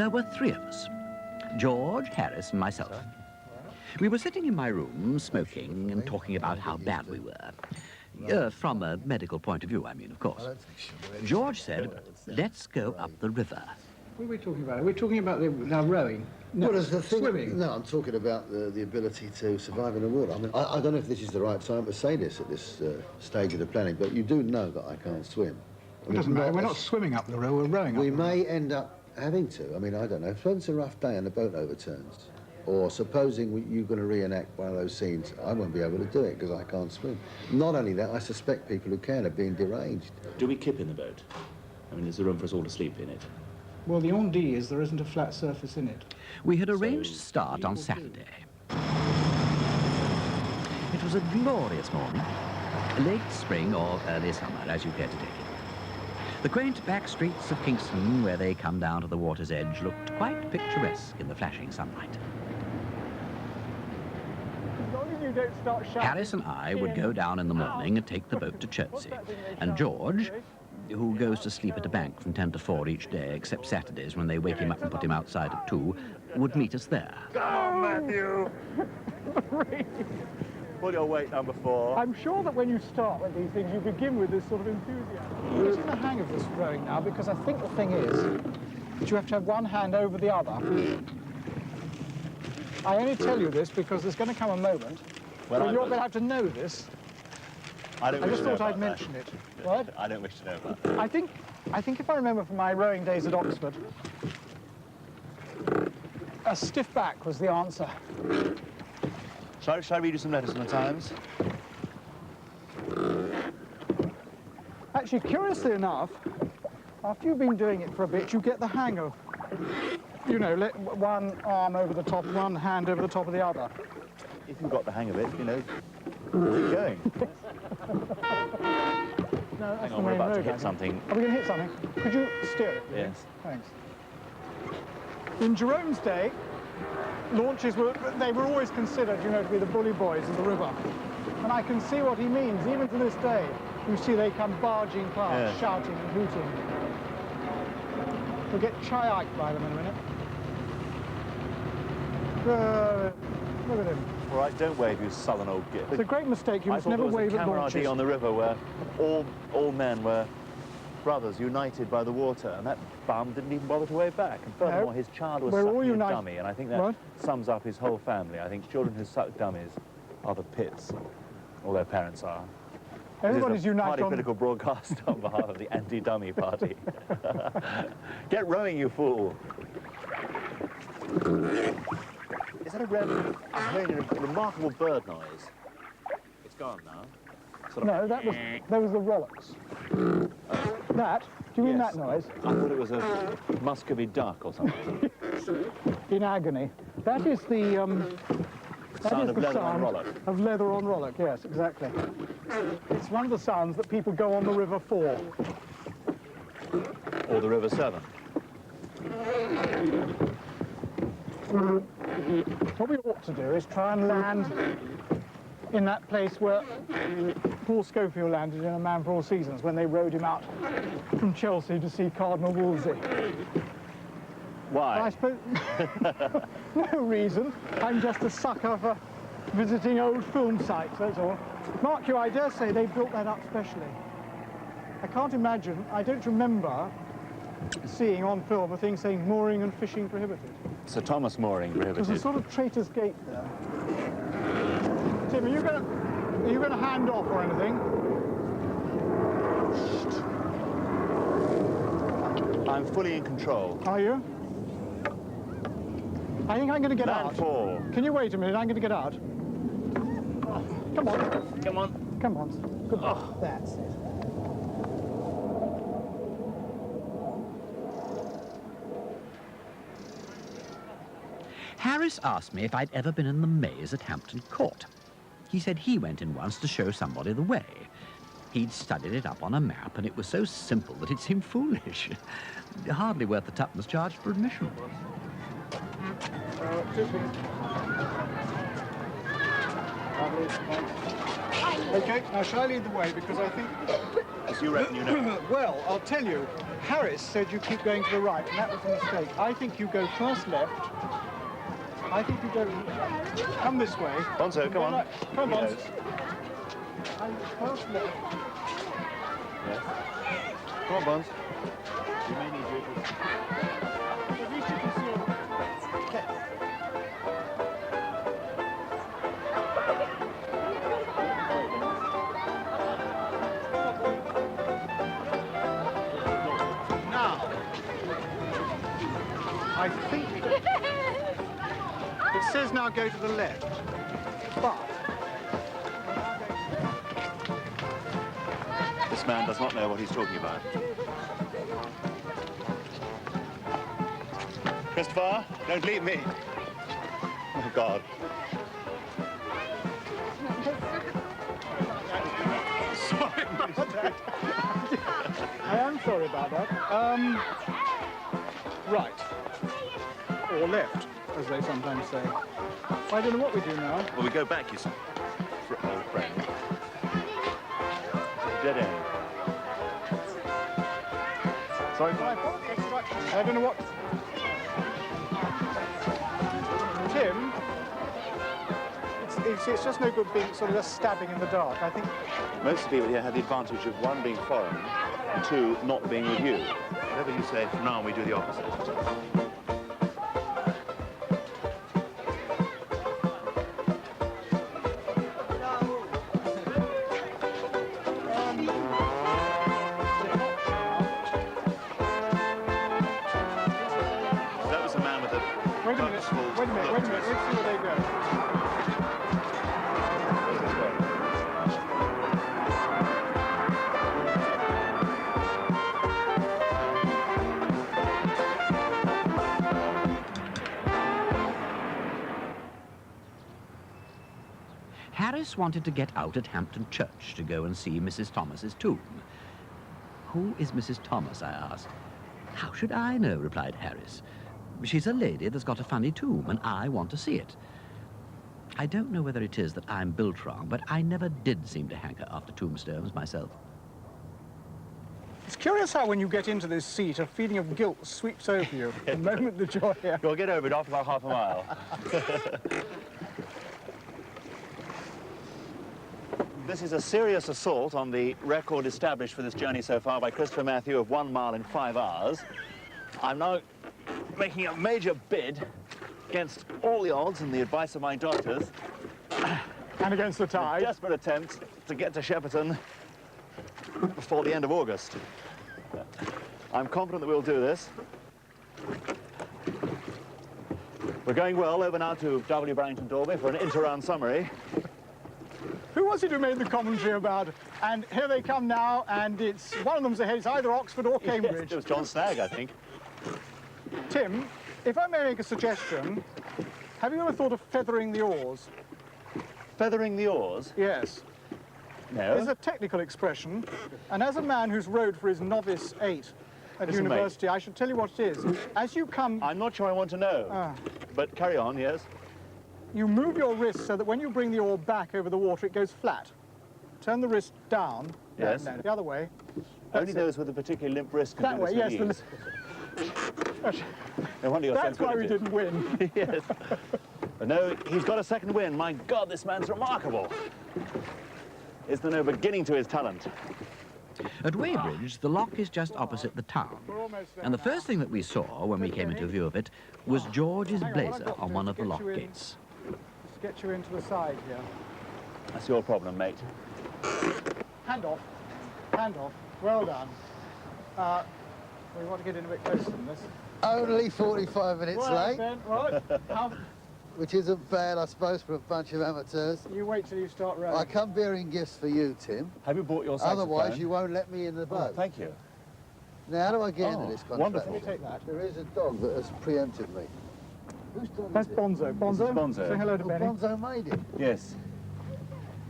There were three of us, George, Harris, and myself. We were sitting in my room, smoking and talking about how bad we were. From a medical point of view, I mean, of course. George said, let's go up the river. What are we talking about? Are we talking about now rowing? No, well, as the thing, swimming. No, I'm talking about the ability to survive in the water. I mean, I don't know if this is the right time to say this at this stage of the planning, but you do know that I can't swim. It doesn't matter. We're not swimming up the river, we're rowing up the river. We may end up having to. I mean, I don't know. Suppose it's a rough day and the boat overturns. Or supposing you're going to reenact one of those scenes, I won't be able to do it because I can't swim. Not only that, I suspect people who can are being deranged. Do we kip in the boat? I mean, is there room for us all to sleep in it? Well, the on-D is there isn't a flat surface in it. We had arranged to start on Saturday. It was a glorious morning, late spring or early summer, as you care to take it. The quaint back streets of Kingston, where they come down to the water's edge, looked quite picturesque in the flashing sunlight. As long as you don't start shouting. Harris and I would go down in the morning and take the boat to Chertsey, and George, who goes to sleep at a bank from 10 to 4 each day, except Saturdays when they wake him up and put him outside at 2, would meet us there. Come on, Matthew! Pull your weight, number 4. I'm sure that when you start with these things, you begin with this sort of enthusiasm. I'm getting the hang of this rowing now, because I think the thing is that you have to have one hand over the other. I only tell you this because there's going to come a moment where you're going to have to know this. I just thought I'd mention it. What? I don't wish to know about that. I think if I remember from my rowing days at Oxford, a stiff back was the answer. Shall I read you some letters from the Times? Actually, curiously enough, after you've been doing it for a bit, you get the hang of, you know, let one arm over the top, one hand over the top of the other. If you've got the hang of it, you know, keep going. No, Hang on, we're about to hit something. Are we going to hit something? Could you steer it? Yes. Thanks. In Jerome's day, launches were always considered, you know, to be the bully boys of the river. And I can see what he means. Even to this day, you see they come barging past, shouting and hooting. We'll get chai-iked by them in a minute. Look at him. All right, don't wave, you sullen old git. It's a great mistake. You must never wave at launches. I thought there was a camaraderie on the river where all men were brothers united by the water, and that bum didn't even bother to wave back. And furthermore, his child was sucking a dummy, and I think that sums up his whole family. I think children who suck dummies are the pits. All their parents are. Everybody's united party political broadcast on behalf of the anti-dummy party. Get rowing, you fool. Is that I'm hearing a remarkable bird noise. It's gone now. No, there was the rollocks. That? Do you mean that noise? I thought it was a Muscovy duck or something. In agony. That is the sound of leather on rollock. Of leather on rollock, yes, exactly. It's one of the sounds that people go on the river for. Or the River Severn. What we ought to do is try and land in that place where Paul Schofield landed in A Man for All Seasons when they rowed him out from Chelsea to see Cardinal Wolsey. Why? I suppose no reason. I'm just a sucker for visiting old film sites, that's all. Mark you, I dare say they built that up specially. I can't imagine, I don't remember seeing on film a thing saying mooring and fishing prohibited. Sir Thomas Mooring prohibited. There's a sort of traitor's gate there. Tim, are you going to hand off or anything? I'm fully in control. Are you? I think I'm going to get out. Four. Can you wait a minute? I'm going to get out. Come on. Come on. Come on. Good. Oh. That's it. Harris asked me if I'd ever been in the maze at Hampton Court. He said he went in once to show somebody the way. He'd studied it up on a map, and it was so simple that it seemed foolish. Hardly worth the tuppence charged for admission. Okay, now shall I lead the way, because I think... As you reckon you know. Well, I'll tell you, Harris said you keep going to the right, and that was a mistake. I think you go first left. I think you go... Come this way. Bonzo, come on. Come on, Bonzo. First left. Yes. Come on, Bonzo. You may need you. At least you can see all... Now, I think it says now go to the left, but This man does not know what he's talking about. Christopher, don't leave me. Oh, God. sorry about that. I am sorry about that. Right. Or left, as they sometimes say. I don't know what we do now. Well, we go back, you see, old friend. Dead end. Sorry, I thought instructions. I don't know what... Tim, it's just no good being sort of just stabbing in the dark. I think... Most people here have the advantage of, one, being foreign, and two, not being with you. Whatever you say, from now on, we do the opposite. That was a man with a Wait a minute, let's see where they go. Harris wanted to get out at Hampton Church to go and see Mrs. Thomas's tomb. Who is Mrs. Thomas, I asked. How should I know, replied Harris. She's a lady that's got a funny tomb, and I want to see it. I don't know whether it is that I'm built wrong, but I never did seem to hanker after tombstones myself. It's curious how when you get into this seat, a feeling of guilt sweeps over you the moment that you're here. You'll get over it after about half a mile. This is a serious assault on the record established for this journey so far by Christopher Matthew of 1 mile in 5 hours. I'm now making a major bid against all the odds and the advice of my doctors. And against the tide. A desperate attempt to get to Shepperton before the end of August. I'm confident that we'll do this. We're going well over now to W. Barrington Dorby for an inter-round summary. Who was it who made the commentary about, and here they come now, and it's, one of them's ahead, it's either Oxford or Cambridge. Yes, it was John Snagg, I think. Tim, if I may make a suggestion, have you ever thought of feathering the oars? Feathering the oars? Yes. No. It's a technical expression, and as a man who's rowed for his novice 8 at Listen, university, mate. I should tell you what it is. As you come... I'm not sure I want to know, but carry on, yes. You move your wrist so that when you bring the oar back over the water, it goes flat. Turn the wrist down. Yes. No, the other way. Only those with a particularly limp wrist can That do way, this yes. with ease. No wonder you're That's so good why at we it. didn't win. Yes. But no, he's got a second win. My God, this man's remarkable. Is there no beginning to his talent? At Weybridge, the lock is just opposite the town. And the first thing that we saw when we came into view of it was George's blazer on one of the lock gates. Let's get you into the side here. That's your problem, mate. Hand off. Hand off. Well done. We want to get in a bit closer than this. Only 45 minutes Right, late, Ben, right. which isn't bad, I suppose, for a bunch of amateurs. You wait till you start rowing. I come bearing gifts for you, Tim. Have you bought your saxophone? Otherwise, you won't let me in the boat. Oh, thank you. Now, how do I get into this contract? Wonderful. Let me take that. There is a dog that has preempted me. Who's done That's it? Bonzo. Bonzo? This is Bonzo. Say hello to Oh, Benny. Bonzo made it. Yes.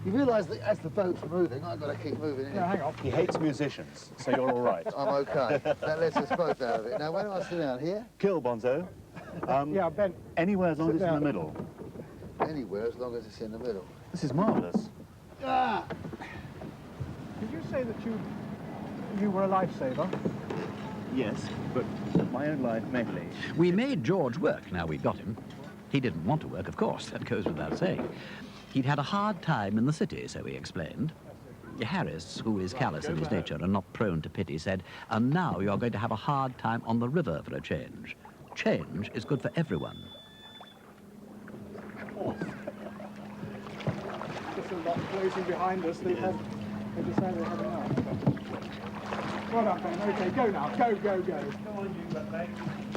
You realise that as the boat's moving, I've got to keep moving in. No, hang on. He hates musicians, so you're all right. I'm okay. That lets us both out of it. Now, where do I sit down? Here? Kill, Bonzo. Yeah, Ben. Anywhere as long as Sit it's in the down. middle. Anywhere, as long as it's in the middle. This is marvellous. Did you say that you were a lifesaver? Yes, but my own life mainly. We made George work now we'd got him. He didn't want to work, of course, that goes without saying. He'd had a hard time in the city, so he explained. Harris, who is callous in his nature and not prone to pity, said, and now you're going to have a hard time on the river for a change. Change is good for everyone. Just a lot closing behind us. They decided they had enough. Well done, Ben. Okay, go now. Go, go, go. Come on, you mate.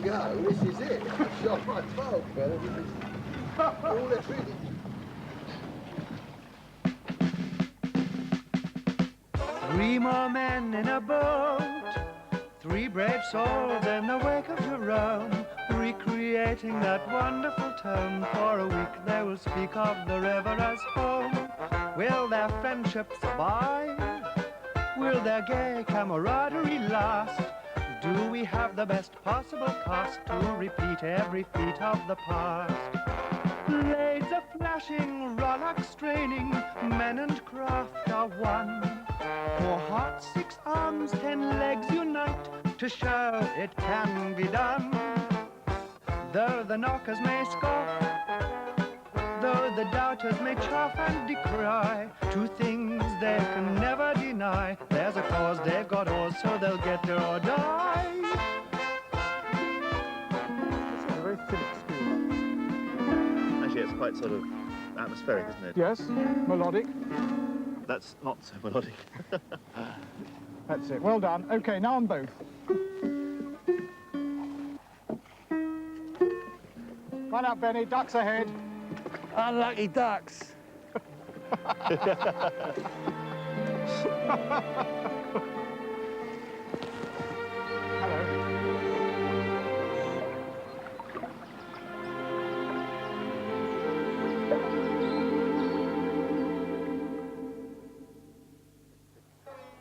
Go, this is it. I shot my 12, fella. This is all that's really... Three more men in a boat, three brave souls in the wake of Jerome, recreating that wonderful tone. For a week they will speak of the river as home. Will their friendship survive? Will their gay camaraderie last? Do we have the best possible cast to repeat every feat of the past? Blades are flashing, rowlocks straining, men and craft are one. 4 hearts, 6 arms, 10 legs unite to show it can be done. Though the knockers may scoff, though the doubters may chaff and decry, 2 things they can never deny: there's a cause, they've got oars, so they'll get there or die. This is a very thin school. Actually, it's quite sort of atmospheric, isn't it? Yes, melodic. That's not so melodic. That's it. Well done. Okay, now on both. Run out, Benny. Ducks ahead. Unlucky ducks. Hello.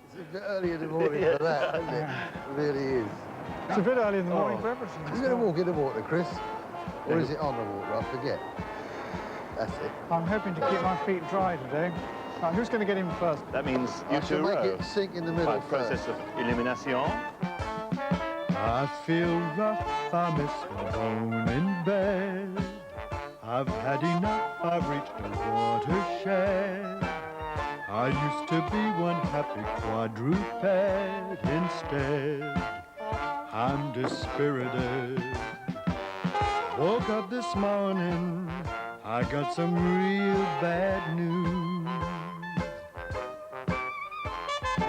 It's a bit early in the morning for that, isn't it? It really is. It's a bit early in the morning for everything. Are you going to walk in the water, Chris? Or is it on the water? I forget. That's it. I'm hoping to keep my feet dry today. Right, who's going to get in first? That means you I two shall make row. it sink in the middle By first. process of elimination. I feel rough, I miss my home in bed. I've had enough, I've reached a watershed. I used to be one happy quadruped. Instead, I'm dispirited. Woke up this morning, I got some real bad news.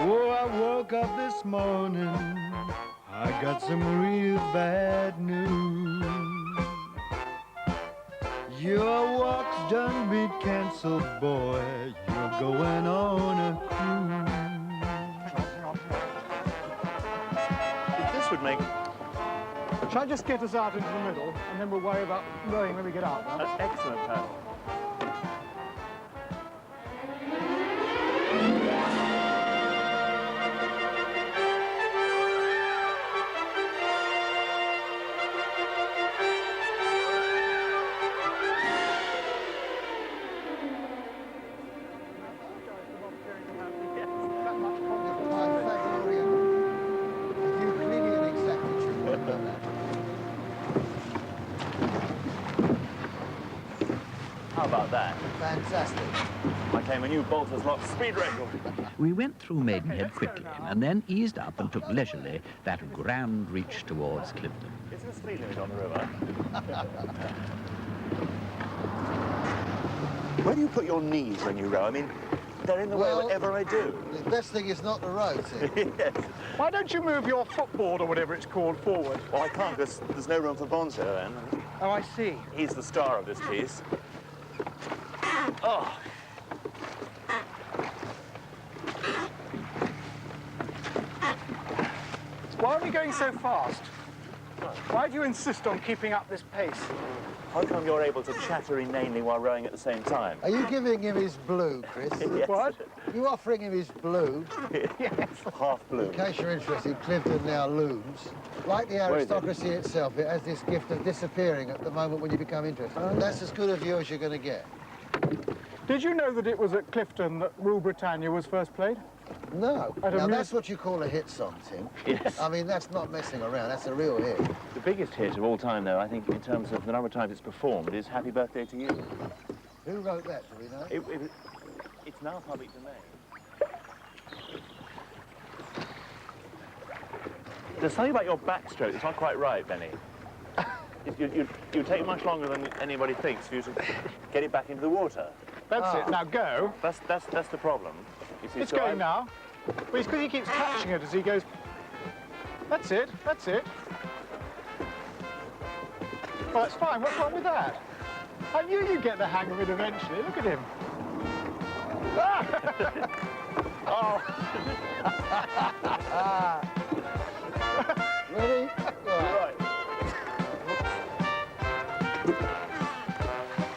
Oh, I woke up this morning, I got some real bad news. Your walk's done been cancelled, boy. You're going on a cruise. This would make Shall I just get us out into the middle, and then we'll worry about rowing when we get out? an excellent paddle. Pythagorean, Euclidean exactitude. What about that? How about that? Fantastic. I came a new Bolter's Lock speed record. We went through Maidenhead quickly and then eased up and took leisurely that grand reach towards Clifton. Is there a speed limit on the river? Where do you put your knees when you row? I mean, they're in the way whatever I do. The best thing is not to row, Tim. Yes. Why don't you move your footboard, or whatever it's called, forward? Well, I can't because there's no room for Bonzo, then. Oh, I see. He's the star of this piece. Oh. Why are we going so fast? Why do you insist on keeping up this pace? How come you're able to chatter inanely while rowing at the same time? Are you giving him his blue, Chris? Yes. What? You offering him his blue? Half blue. In case you're interested, Clifton now looms. Like the Where is it? aristocracy itself, it has this gift of disappearing at the moment when you become interested. That's as good a view as you're going to get. Did you know that it was at Clifton that Rule Britannia was first played? No. Now, that's what you call a hit song, Tim. Yes. I mean, that's not messing around. That's a real hit. The biggest hit of all time, though, I think, in terms of the number of times it's performed, is Happy Birthday to You. Who wrote that, do we know? It's now public domain. There's something about your backstroke that's not quite right, Benny. You take much longer than anybody thinks for you to get it back into the water. That's it. Now go. That's the problem. You see, It's going now. But it's because he keeps catching it as he goes. That's it. That's it. Well, that's fine. What's wrong with that? I knew you'd get the hang of it eventually. Look at him. Oh. Ready? Right.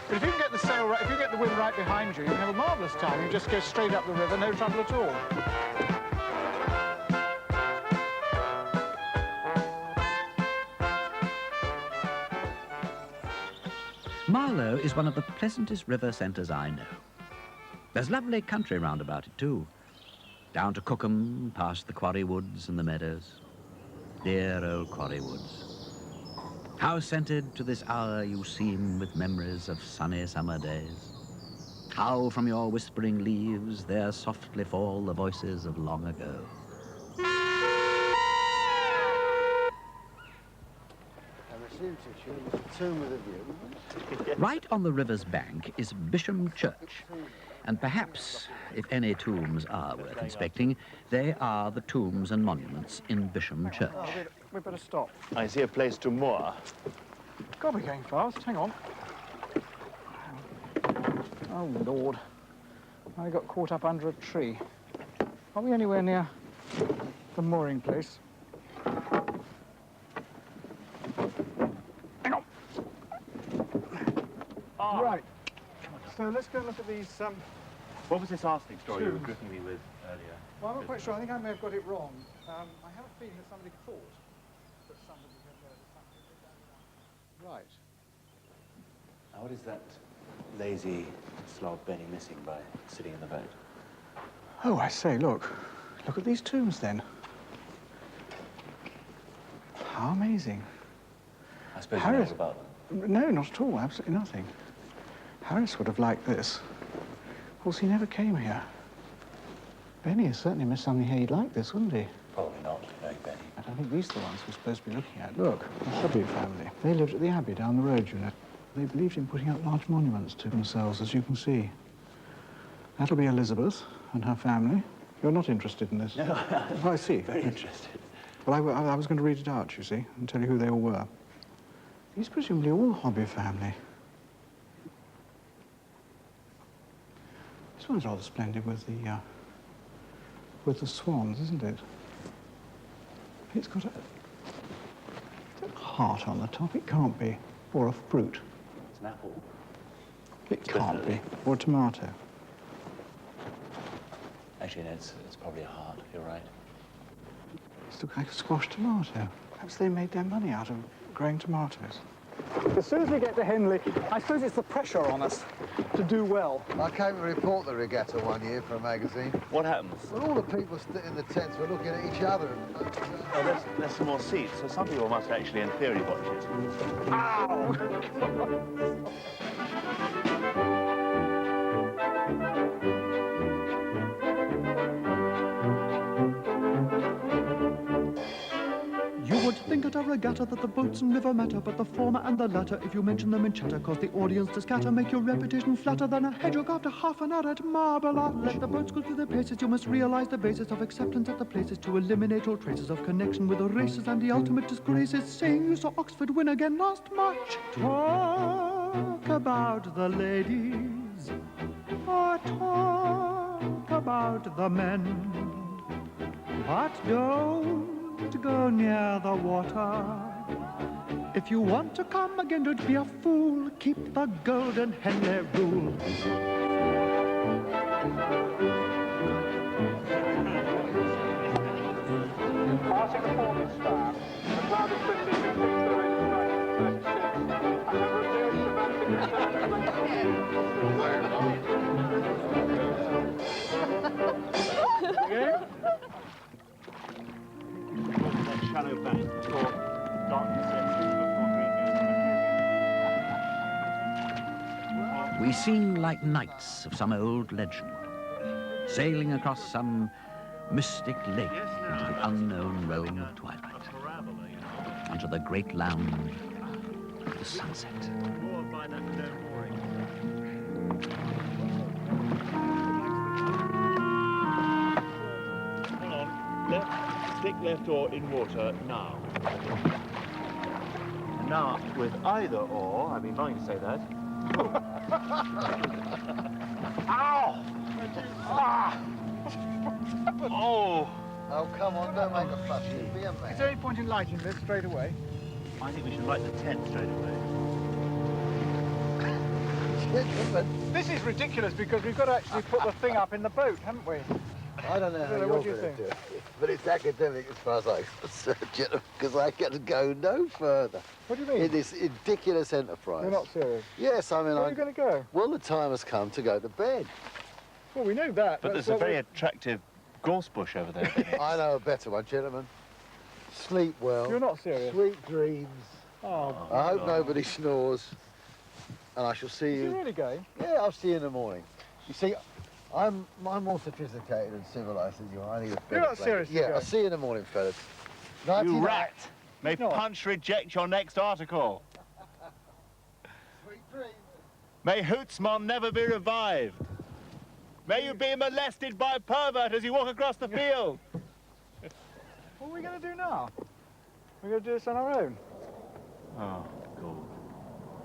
But if you can get the sail right, if you get the wind right behind you, you can have a marvellous time. You just go straight up the river, no trouble at all. Marlow is one of the pleasantest river centres I know. There's lovely country round about it too. Down to Cookham, past the quarry woods and the meadows. Dear old quarry woods. How scented to this hour you seem with memories of sunny summer days. How from your whispering leaves there softly fall the voices of long ago. Tomb with a view. Right on the river's bank is Bisham Church. And perhaps, if any tombs are worth inspecting, they are the tombs and monuments in Bisham Church. Oh, we better stop. I see a place to moor. God, we're going fast. Hang on. Oh, Lord. I got caught up under a tree. Are we anywhere near the mooring place? Hang on. Oh. Right. So let's go and look at these... What was this arsenic story you were Tombs. gripping me with earlier? Well, I'm not quite sure. I think I may have got it wrong. I have a feeling that somebody thought that somebody had heard something. Right. Now, what is that lazy slob Benny missing by sitting in the boat? Oh, I say, look. Look at these tombs, then. How amazing. I suppose you Harris- know about them. No, not at all. Absolutely nothing. Harris would have liked this. Of course, he never came here. Benny has certainly missed something here. He'd like this, wouldn't he? Probably not, knowing Benny. I don't think these are the ones we're supposed to be looking at. Look, the Hubby family. They lived at the Abbey down the road, you know. They believed in putting up large monuments to themselves, as you can see. That'll be Elizabeth and her family. You're not interested in this? No, Oh, I see. very interested. Well, I was going to read it out, you see, and tell you who they all were. These presumably all the Hobby family. This one's rather splendid with the swans, isn't it? It's got a heart on the top. It can't be. Or a fruit. It's an apple. It can't be. Or a tomato. Actually, no, it's probably a heart. You're right. It looks like a squash tomato. Perhaps they made their money out of growing tomatoes. As soon as we get to Henley, I suppose it's the pressure on us to do well. I came to report the regatta one year for a magazine. What happens? Well, all the people in the tents were looking at each other. Oh, there's some more seats, so some people must actually, in theory, watch it. Ow! You would think at a regatta that the boats never matter, but the former and the latter, if you mention them in chatter, cause the audience to scatter, make your reputation flatter than a hedgehog after half an hour at Marble Arch. Let the boats go through their paces, you must realize the basis of acceptance at the places to eliminate all traces of connection with the races and the ultimate disgraces. Saying you saw Oxford win again last March. Talk about the ladies, or talk about the men, but don't go near the water. If you want to come again, don't be a fool. Keep the golden Henley rule. Passing the forward star, the cloud of 56 and a number of days That shallow bank before darkness sets in, before green We seem like knights of some old legend, sailing across some mystic lake into the unknown realm of twilight, onto the great lounge of the sunset. moored by that stone mooring. Hang on. Left, stick left oar in water now. Now, with either oar, I'd be minded to say that. Ow! Ah! Oh! Oh, come on, don't make a fuss. Be a Is man. there any point in lighting this straight away? I think we should light the tent straight away. This is ridiculous because we've got to actually put the thing up in the boat, haven't we? I don't know how What you're do you going to think? do it, but it's academic as far as I'm concerned, gentlemen, because I get to go no further What do you mean? in this ridiculous enterprise. You're not serious. Yes, I mean, Where are you going to go? well, the time has come to go to bed. Well, we know that. But there's a very attractive gorse bush over there. I know a better one, gentlemen. Sleep well. You're not serious. Sweet dreams. Oh, I hope nobody snores. And I shall see is he you. really going? Yeah, I'll see you in the morning. You see, I'm more sophisticated and civilised than you are. I need a You're not serious, Yeah, you I'll go. see you in the morning, fellas. You Nighty-night. rat! May No. Punch reject your next article. Sweet dreams. May Hootsmon never be revived. May you be molested by a pervert as you walk across the field. What are we going to do now? We're going to do this on our own. Oh, God.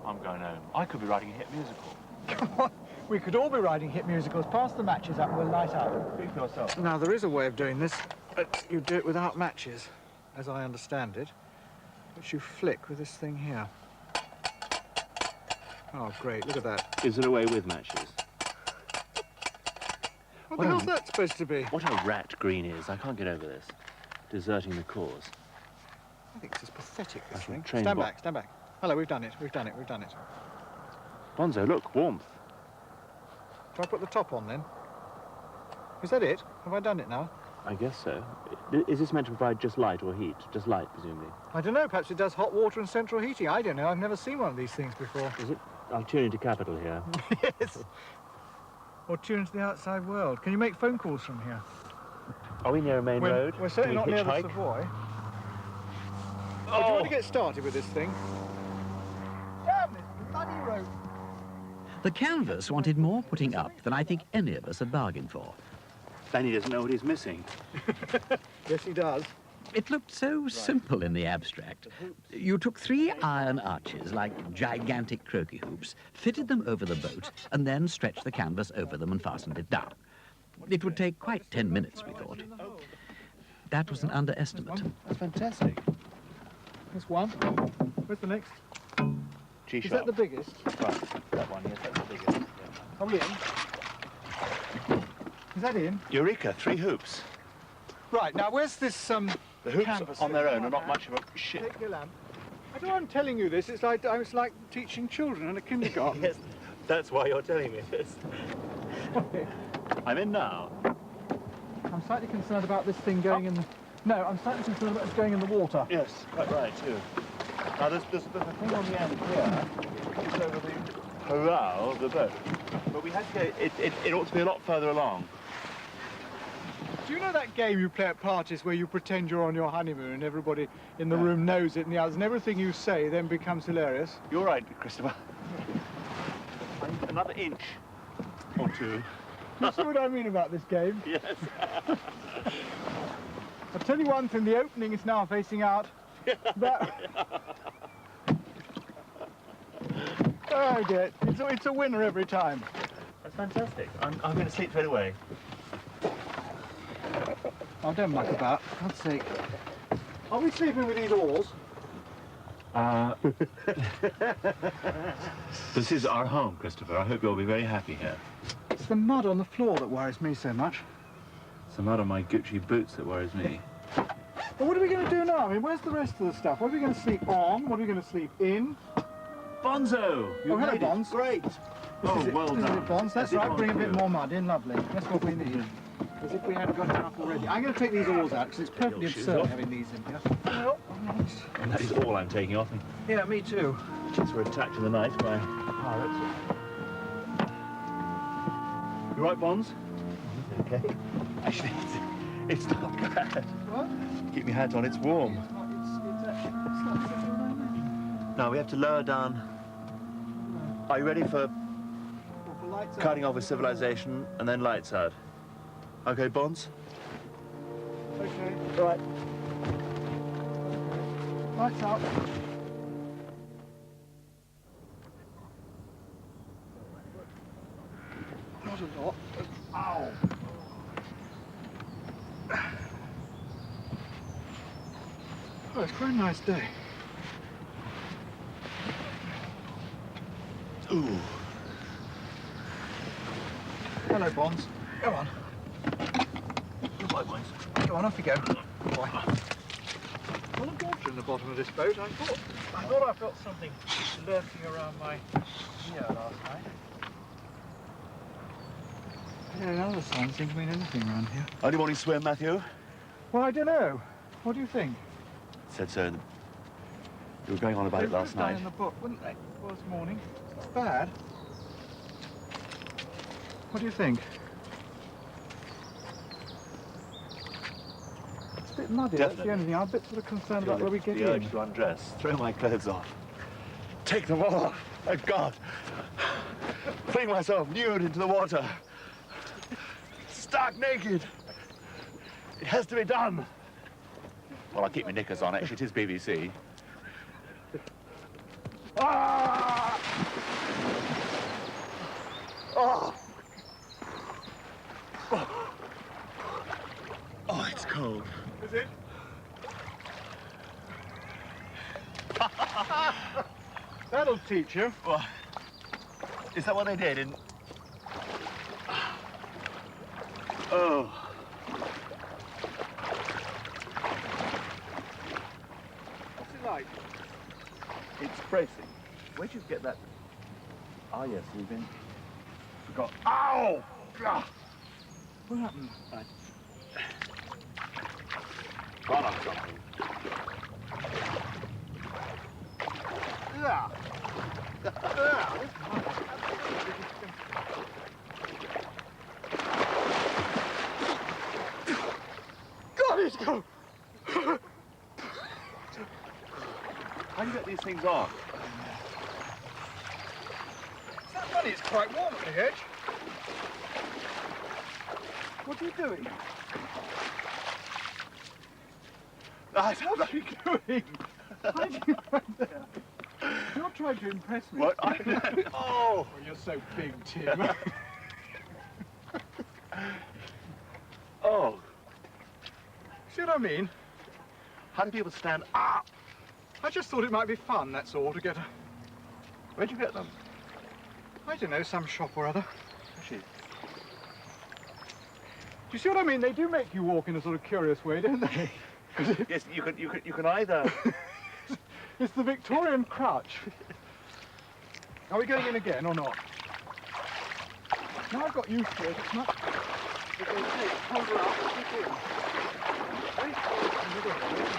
I'm going home. I could be writing a hit musical. We could all be writing hit musicals. Pass the matches up and we'll light up. Speak for yourself. Now, there is a way of doing this, but you do it without matches, as I understand it, which you flick with this thing here. Oh, great, look at that. Is there a way with matches? What the hell's that supposed to be? What a rat Green is. I can't get over this. Deserting the cause. I think this is pathetic, this That's thing. a train Stand bo- back, stand back. Hello, we've done it, we've done it, we've done it. Bonzo, look, warmth. Shall I put the top on, then? Is that it? Have I done it now? I guess so. Is this meant to provide just light or heat? Just light, presumably. I don't know, perhaps it does hot water and central heating. I don't know, I've never seen one of these things before. Is it? I'll tune into Capital here. Yes. Or tune into the outside world. Can you make phone calls from here? Are we near a main road? We're certainly not Can we near the hitchhike? Savoy. Oh, do you want to get started with this thing? Damn this bloody rope. The canvas wanted more putting up than I think any of us had bargained for. Then he doesn't know what he's missing. Yes, he does. It looked so simple in the abstract. You took 3 iron arches, like gigantic croquet hoops, fitted them over the boat, and then stretched the canvas over them and fastened it down. It would take quite 10 minutes, we thought. That was an underestimate. That's fantastic. There's one. Where's the next? G-sharp. Is that the biggest? Right, that one, yes, that's the biggest. Yeah. Are we in? Is that in? Eureka, 3 hoops. Right, now where's this, The hoops canvas on their thing? own are not much of a shit. Take your lamp. I don't know why I'm telling you this. It's like teaching children in a kindergarten. Yes, that's why you're telling me this. I'm in now. I'm slightly concerned about this thing going in the... No, I'm slightly concerned about it going in the water. Yes, quite right, too. Now, there's a thing on the end here. It's over the corral of the boat. But we had to go... It ought to be a lot further along. Do you know that game you play at parties where you pretend you're on your honeymoon and everybody in the room knows it and the others, and everything you say then becomes hilarious? You're right, Christopher. Another inch or 2. You see what I mean about this game? Yes. I'll tell you one thing, the opening is now facing out. That... Oh dear, it's a winner every time. That's fantastic. I'm going to sleep straight away. Oh, don't muck about, for God's sake. Are we sleeping with these oars? This is our home, Christopher. I hope you'll be very happy here. It's the mud on the floor that worries me so much. It's the mud on my Gucci boots that worries me. Well, what are we going to do now? I mean, where's the rest of the stuff? What are we going to sleep on? What are we going to sleep in? Bonzo! You Oh, hello, made it. Bonz. Great! Oh, well This is done. it, Bonz. That's As if right, on bring a bit you. more mud in, lovely. That's what we need. As if we hadn't got enough already. I'm going to take these oars out because it's perfectly absurd having these in here. Well, And that is all I'm taking off. yeah, me too. Since we're attacked in the night by pirates. You right, Bonds? Okay. Actually, it's not bad. What? Keep my hat on, it's warm. It's not Now we have to lower down. Are you ready for lights out. cutting off with civilization and then lights out? Okay, Bonds? Okay. Right. Lights out. Not a lot. Ow! Oh, it's quite a nice day. Ooh. Hello, Bonds. Go on. Goodbye, Bonds. Go on, off you go. Boy. Well, of water in the bottom of this boat. I thought I felt something lurking around my ear last night. Yeah, none of the signs seem to mean anything around here. Only morning swim, Matthew? Well, I don't know. What do you think? Said so. You were going on about it last night. In the book, wouldn't they? Well, this morning. It's not bad. What do you think? It's a bit muddy. That's the only thing. I'm a bit sort of concerned about where we get the in. urge to undress, throw my clothes off, take them all off. Oh God! Fling myself nude into the water, stark naked. It has to be done. Well, I'll keep my knickers on. Actually, it is BBC. Ah! Oh! Oh, it's cold. Is it? That'll teach you. Well, is that what they did? Oh. What's it like? It's bracing. Where'd you get that? Ah, yes, we've been... Forgot. Ow! Ah! What happened? Got on something. Yeah. God, it's cold. How do you get these things on? It's not funny, it's quite warm at the edge. What are you doing? What What are you doing? How did you find there? You're trying to impress me. What? I know. Oh! Oh, you're so big, Tim. Oh! See what I mean? How do people stand up? I just thought it might be fun, that's all, to get a... Where'd you get them? I don't know, some shop or other. Actually, Do you see what I mean? They do make you walk in a sort of curious way, don't they? yes, you can either. It's the Victorian crutch. Are we going in again or not? Now I've got used to it, it's not... It's okay, hold her up, stick in. Very slow in the middle here, isn't it?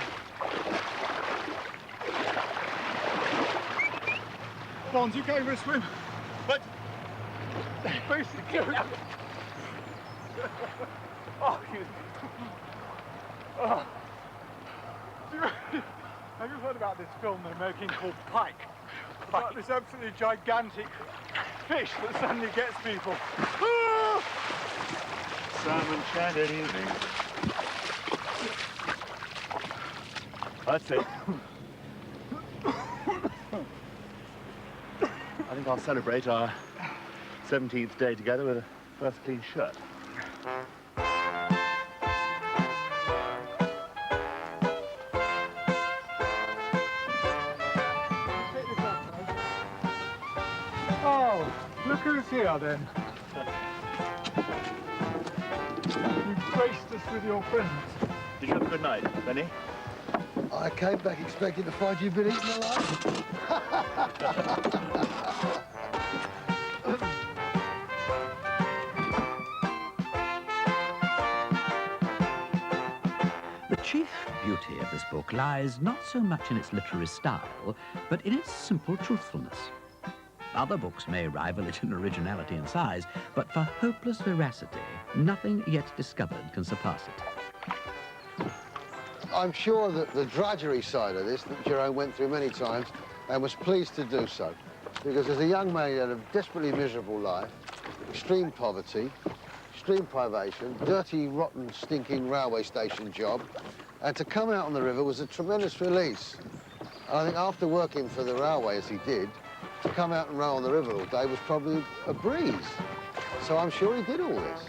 Bonds, you going for a swim? But... Basically. Oh, you... Oh. Have you heard about this film they're making called Pike? About this absolutely gigantic fish that suddenly gets people. Salmon candid evening. That's it. I think I'll celebrate our 17th day together with a first clean shirt. Oh, look who's here then. You graced us with your presence. Did you have a good night, Benny? I came back expecting to find you'd been eaten alive. chief beauty of this book lies not so much in its literary style, but in its simple truthfulness. Other books may rival it in originality and size, but for hopeless veracity, nothing yet discovered can surpass it. I'm sure that the drudgery side of this, that Jerome went through many times and was pleased to do so, because as a young man he had a desperately miserable life, extreme poverty, extreme privation, dirty, rotten, stinking railway station job, and to come out on the river was a tremendous release. And I think after working for the railway as he did, to come out and row on the river all day was probably a breeze. So I'm sure he did all this.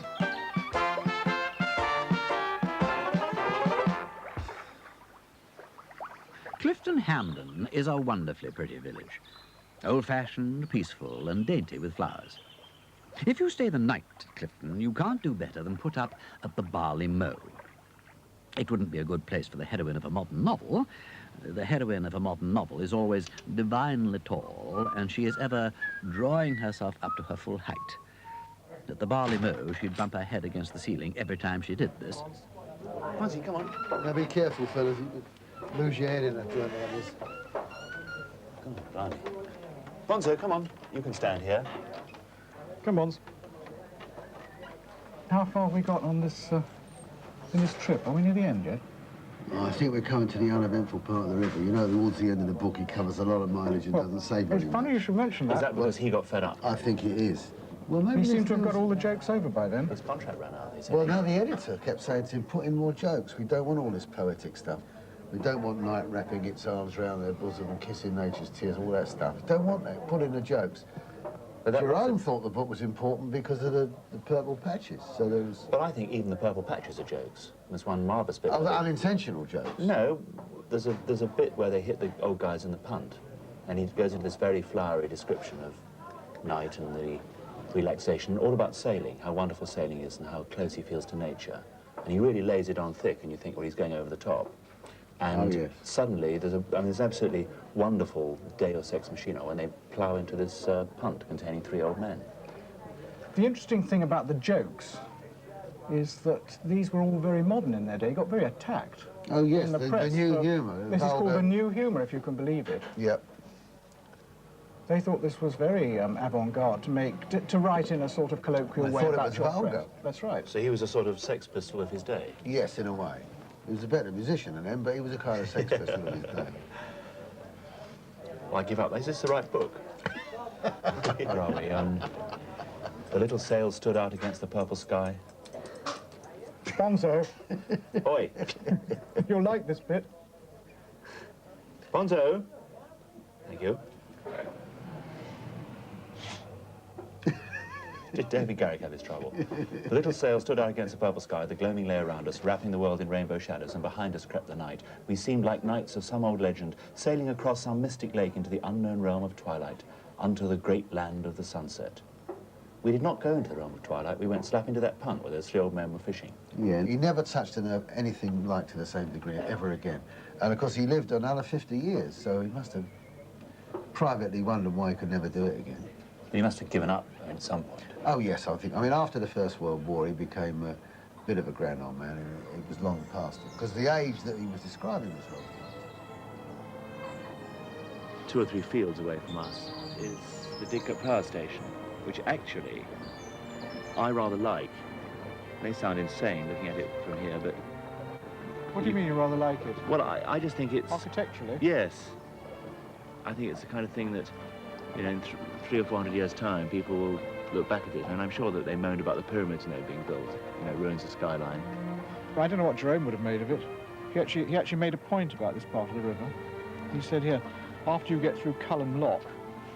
Clifton Hamden is a wonderfully pretty village. Old-fashioned, peaceful, and dainty with flowers. If you stay the night at Clifton, you can't do better than put up at the Barley Mow. It wouldn't be a good place for the heroine of a modern novel. The heroine of a modern novel is always divinely tall, and she is ever drawing herself up to her full height. At the Barley Mow, she'd bump her head against the ceiling every time she did this. Fonzie, come on. Now be careful, fellas. You could lose your head in a joint like this. Come on, blimey. Bonzo, come on. You can stand here. Come on. How far have we got on this, in this trip? Are we near the end yet? Oh, I think we're coming to the uneventful part of the river. You know, towards the end of the book, he covers a lot of mileage and doesn't say very much. It's funny you should mention that. Is that because he got fed up? I think it is. Well, maybe he seemed to have got all the jokes over by then. His contract ran out, they said. Well, now the editor kept saying to him, put in more jokes. We don't want all this poetic stuff. We don't want Night wrapping its arms round their bosom and kissing nature's tears, all that stuff. Don't want that. Put in the jokes. But Jerome thought the book was important because of the purple patches. So there was... But I think even the purple patches are jokes. There's one marvellous bit. Oh, the unintentional jokes? No, there's a bit where they hit the old guys in the punt, and he goes into this very flowery description of night and the relaxation, all about sailing, how wonderful sailing is and how close he feels to nature. And he really lays it on thick, and you think, well, he's going over the top. And suddenly, there's an absolutely wonderful Deus Ex Machina when they plough into this punt containing 3 old men. The interesting thing about the jokes is that these were all very modern in their day. Got very attacked. Oh, yes, in the the new humour. This is called the new humour, if you can believe it. Yep. They thought this was very avant-garde to write in a sort of colloquial way about your friends. That's right. So he was a sort of Sex Pistol of his day? Yes, in a way. He was a better musician than them, but he was a kind of Sex Pistol of his day. Well, I give up. Is this the right book? Where are we? The little sail stood out against the purple sky. Bonzo. Oi. You'll like this bit. Bonzo. Thank you. Did David Garrick have his trouble? The little sail stood out against the purple sky, the gloaming lay around us, wrapping the world in rainbow shadows, and behind us crept the night. We seemed like knights of some old legend, sailing across some mystic lake into the unknown realm of twilight, unto the great land of the sunset. We did not go into the realm of twilight, we went slap into that punt where those 3 old men were fishing. Yeah, he never touched a nerve anything like to the same degree ever again. And of course he lived another 50 years, so he must have privately wondered why he could never do it again. But he must have given up at some point. Oh, yes, I think. I mean, after the First World War, he became a bit of a grand old man, and it was long past it, because the age that he was describing was long past. 2 or 3 fields away from us is the Didcot Power Station, which actually I rather like. It may sound insane looking at it from here, but... What do you mean you rather like it? Well, I just think it's... Architecturally? Yes. I think it's the kind of thing that, you know, in 300 or 400 years' time, people will look back at it, and I'm sure that they moaned about the pyramids, you know, being built, you know, ruins of skyline. Well, I don't know what Jerome would have made of it. He actually made a point about this part of the river. He said here, after you get through Culham Lock,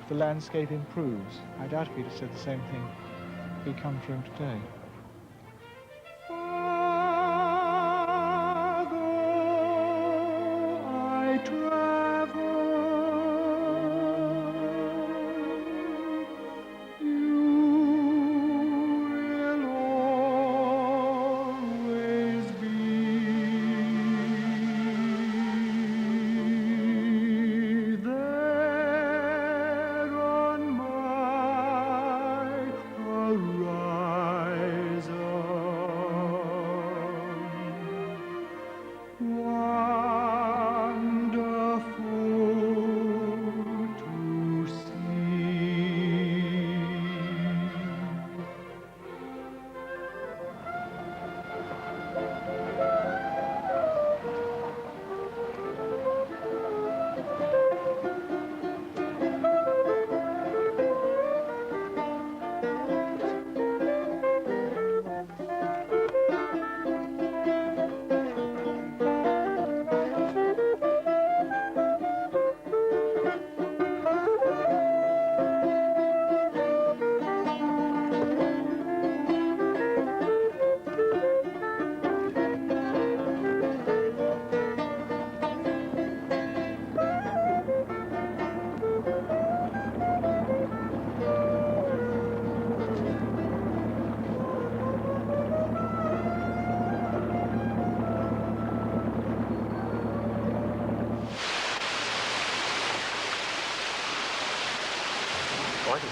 the landscape improves. I doubt if he'd have said the same thing if he'd come through today.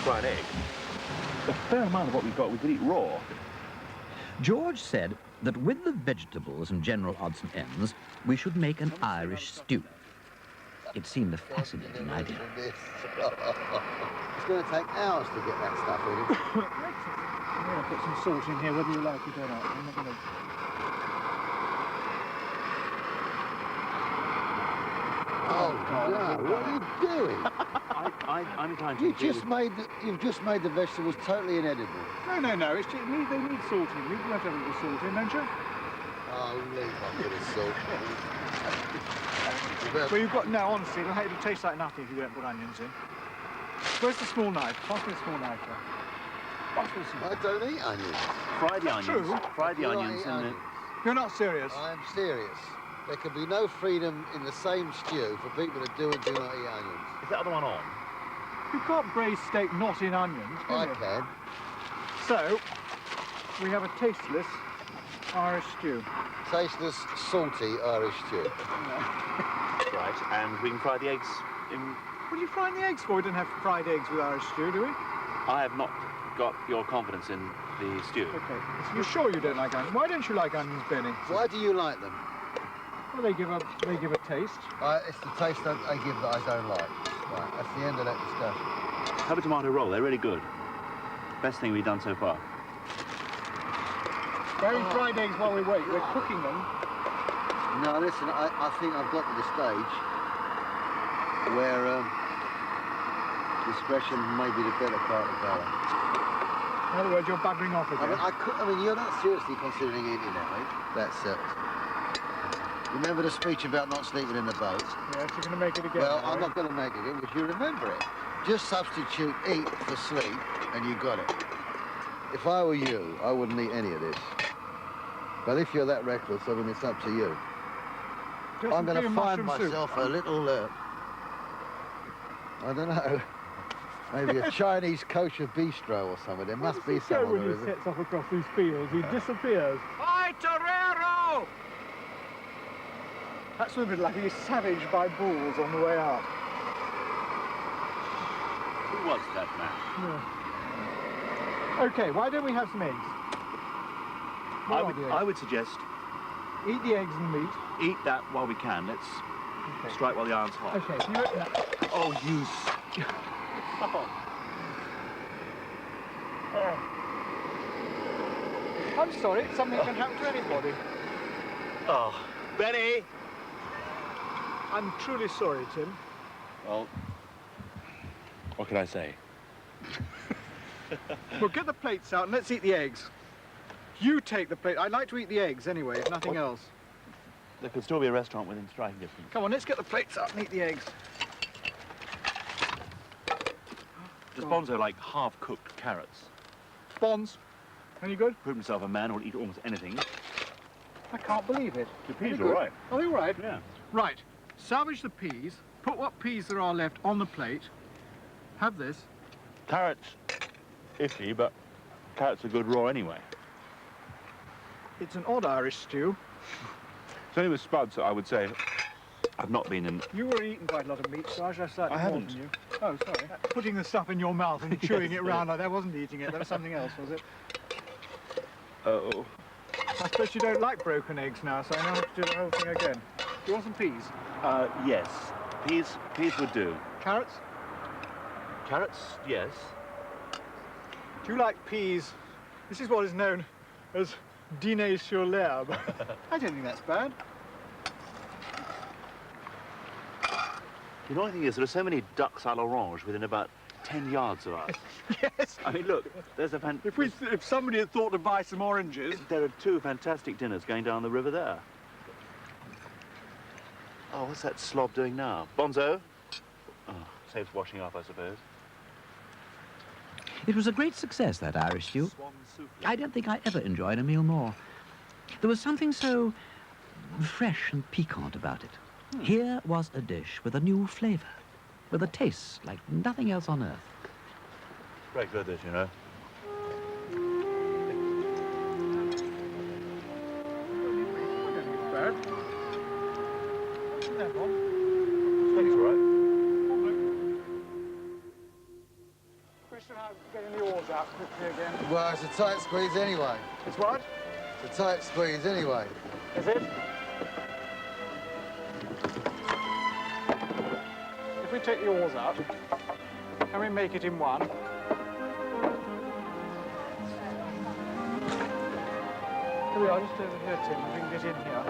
fry an egg, a fair amount of what we've got we could eat raw. George said that with the vegetables and general odds and ends, we should make an Irish stew. It seemed a fascinating idea. It's going to take hours to get that stuff in. I'm going to put some salt in here, whether you like it or not. I'm not going to... Oh, no, what are you doing? I'm inclined to You've just made the vegetables totally inedible. No, it's just, they need salt in. You have to have a little salt in, don't you? Oh, leave off with the salt. Well, you've got, no, honestly, it'll taste like nothing if you don't put onions in. Where's the small knife? Pass me the small knife there. I don't eat onions. Fry the onions. True. Fry the You don't onions eat and onions. You're not serious? I am serious. There can be no freedom in the same stew for people to do and do not eat onions. Is that other one on? You can't braise steak not in onions, can I you? can. So, we have a tasteless Irish stew. Tasteless, salty Irish stew. Right, and we can fry the eggs in... What are you frying the eggs for? We don't have fried eggs with Irish stew, do we? I have not got your confidence in the stew. Okay. You're sure you don't like onions? Why don't you like onions, Benny? Why do you like them? Well, they give a taste. It's the taste that they give that I don't like. Right, that's the end of that discussion. Have a tomato roll, they're really good. Best thing we've done so far. Frying fried eggs while we wait. We're cooking them. No, listen, I think I've got to the stage where discretion may be the better part of valor. In other words, you're buggering off again. I mean, you're not seriously considering eating that, mate. That's it. Remember the speech about not sleeping in the boat? Yes, you're going to make it again. Well, I'm not going to make it again, because you remember it. Just substitute eat for sleep, and you got it. If I were you, I wouldn't eat any of this. But if you're that reckless, I mean, it's up to you. I'm going to find myself a little, I don't know, maybe a Chinese kosher bistro or something. There must be someone when there, he is it? sets off across these fields, he disappears. Hi, Torero! That's a bit like he's savaged by bulls on the way out. Who was that man? Yeah. Okay, why don't we have some eggs? I would suggest Eat the eggs and the meat. eat that while we can. Let's strike while the iron's hot. Okay, so you reckon that? Oh, you... I'm sorry, something can happen to anybody. Oh, Benny! I'm truly sorry, Tim. Well, what can I say? Well, get the plates out and let's eat the eggs. You take the plate. I'd like to eat the eggs anyway, if nothing else. There could still be a restaurant within striking distance. Come on, let's get the plates out and eat the eggs. Does Bonzo like half-cooked carrots? Bonds, any good? Proved himself a man who will eat almost anything. I can't believe it. The peas Any are good? all right. Are they all right? Yeah. Right. Salvage the peas. Put what peas there are left on the plate. Have this. Carrots, iffy, but carrots are good raw anyway. It's an odd Irish stew. It's only with spuds, I would say. I've not been in... You were eating quite a lot of meat, Sarge. I slightly I more haven't. than you. Oh, sorry. Putting the stuff in your mouth and chewing it round like that wasn't eating it. That was something else, was it? Oh. I suppose you don't like broken eggs now, so I now have to do the whole thing again. Do you want some peas? Yes. Peas would do. Carrots? Carrots, yes. Do you like peas? This is what is known as dîner sur l'herbe. I don't think that's bad. The annoying thing is there are so many ducks à l'orange within about 10 yards of us. Yes. I mean, look, there's a If somebody had thought to buy some oranges... There are two fantastic dinners going down the river there. Oh, what's that slob doing now? Bonzo? Oh, saves washing up, I suppose. It was a great success, that Irish stew. Swan soup. I don't think I ever enjoyed a meal more. There was something so fresh and piquant about it. Here was a dish with a new flavour, with a taste like nothing else on earth. Very good, this, you know. Christian, up quickly again. Well, it's a tight squeeze anyway. It's what? It's a tight squeeze anyway. Is it? If we take the oars out, can we make it in one? Here we are, just over here, Tim. We can get in here.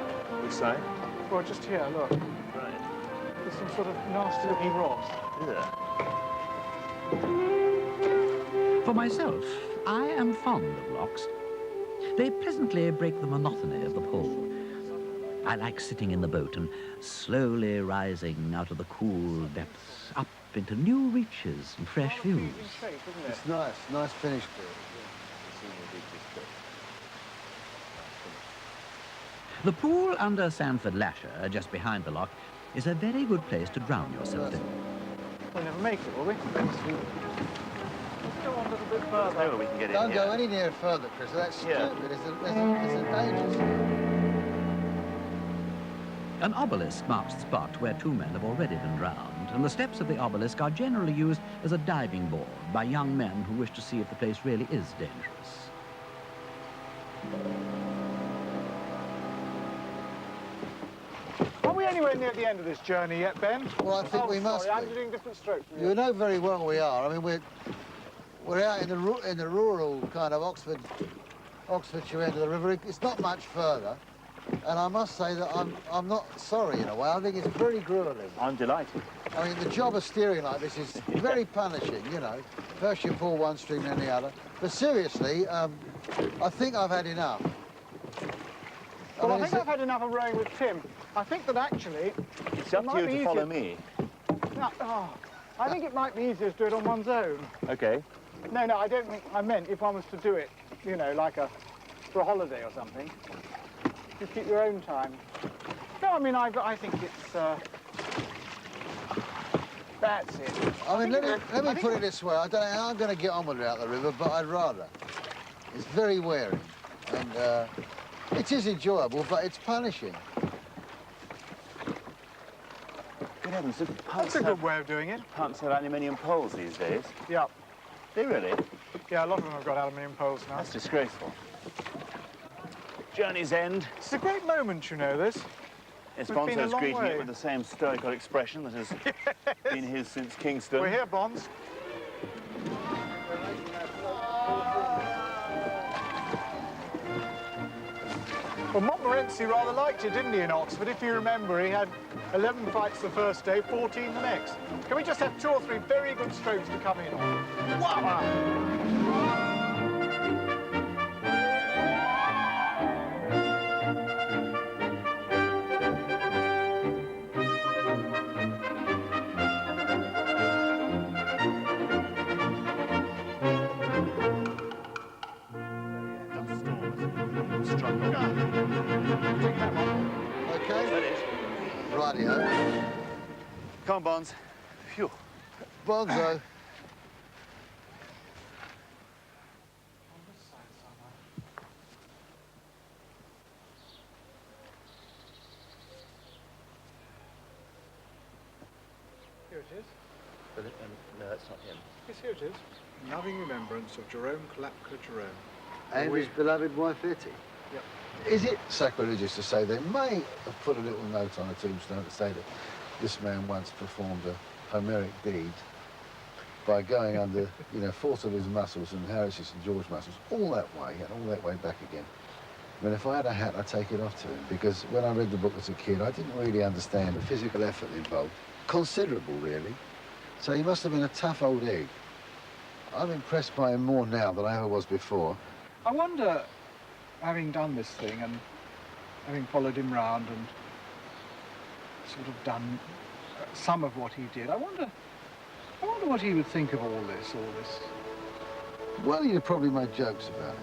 Which side? Well, just here, look. Right. There's some sort of nasty-looking rocks. Yeah. For myself, I am fond of locks. They pleasantly break the monotony of the pull. I like sitting in the boat and slowly rising out of the cool depths up into new reaches and fresh views. It's nice, nice finish to it. The pool under Sandford Lasher, just behind the lock, is a very good place to drown yourself in. We'll never make it, will we? Let's go on a little bit further. Maybe we can get in Don't here. go any nearer further, Chris. That's Yeah. stupid. It's a dangerous. An obelisk marks the spot where 2 men have already been drowned, and the steps of the obelisk are generally used as a diving board by young men who wish to see if the place really is dangerous. Are we anywhere near the end of this journey yet, Ben? Well, I think we must sorry, be. I'm doing different strokes from You know very well we are. I mean, we're out in the rural kind of Oxfordshire end of the river. It's not much further, and I must say that I'm not sorry in a way. I think it's very grueling. I'm delighted. I mean, the job of steering like this is very punishing. You know, first you pull one string, then the other. But seriously, I think I've had enough. Well, I mean, think I've had enough of rowing with Tim. I think that actually... It's up to you to follow me. No, I think it might be easier to do it on one's own. Okay. No, I don't think... I meant if one was to do it, you know, like for a holiday or something. Just keep your own time. No, I mean, I think it's... That's it. I mean, let me put it this way. I don't know how I'm going to get on with it out the river, but I'd rather. It's very wearing, and it is enjoyable, but it's punishing. Good heavens, do That's pumps a good have, way of doing it. pumps have aluminium poles these days? Yeah. They really? Yeah, a lot of them have got aluminium poles now. That's disgraceful. Journey's end. It's a great moment, you know, this. Yes, We've been a Bonzo's long greeting way. it with the same stoical expression that has been his since Kingston. We're here, Bonds. Well, Montmorency rather liked it, didn't he, in Oxford? If you remember, he had 11 fights the first day, 14 the next. Can we just have 2 or 3 very good strokes to come in on? Wow! Okay? Rightio. Come on, Bonds. Phew. Bonzo. Here it is. No, that's not him. Yes, here it is. Loving remembrance of Jerome Klapka Jerome. And his beloved wife, Etty. Yep. Is it sacrilegious to say they may have put a little note on a tombstone to say that this man once performed a Homeric deed by going under, you know, force of his muscles and Harris's and George muscles all that way and all that way back again? I mean, if I had a hat, I'd take it off to him, because when I read the book as a kid, I didn't really understand the physical effort involved. Considerable, really. So he must have been a tough old egg. I'm impressed by him more now than I ever was before. I wonder, having done this thing and having followed him round and sort of done some of what he did, I wonder what he would think of all this. Well, he'd have probably made jokes about it.